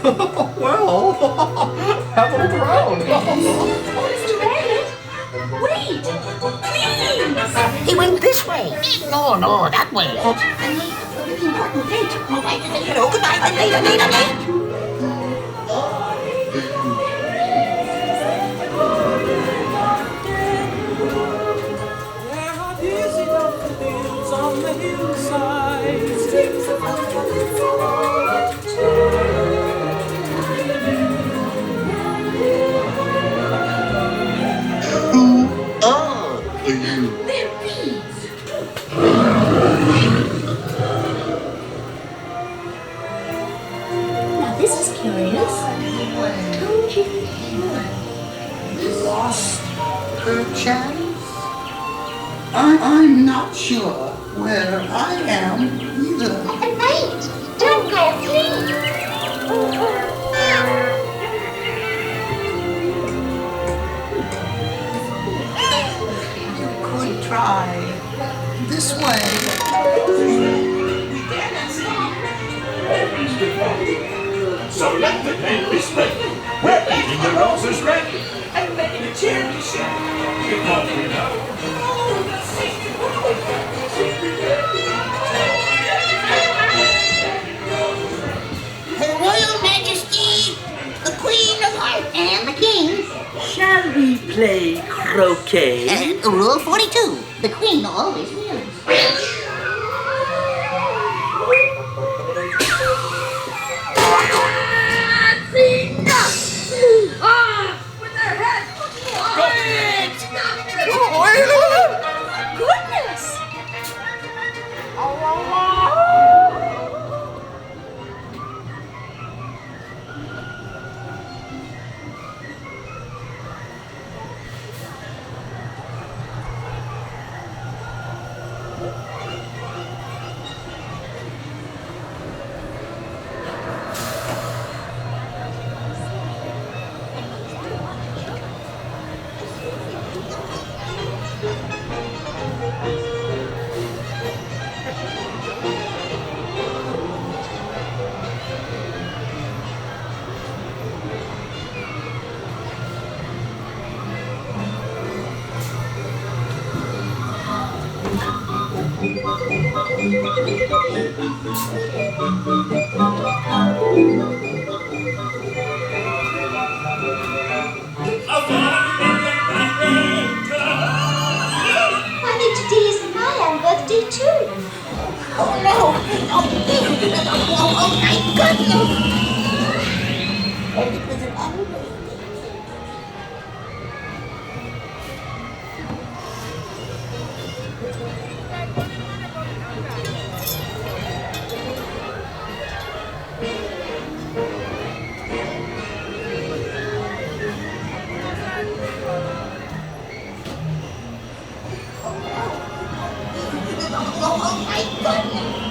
Well, have a look around. Mr. Rabbit, wait! Please! He went this way. No, that way. I'm late for a really important date. All right, hello, good night. I'm late. There are busy daffodils on the hillside. Streams of violets all Who are you? They're bees! Now this is curious. Don't you? Lost perchance? I'm not sure where I am either. Wait! Don't go, please! You could try this way. So let the men be spread. We're eating the roses red and making a cheery shout. Because we know. Her Royal Majesty, the Queen of Hearts and the King. Shall we play croquet? Rule 42. The Queen always wins. Goodness! Honey, today is my birthday too. Oh no! Oh my goodness! And it was an animal. Oh my goodness!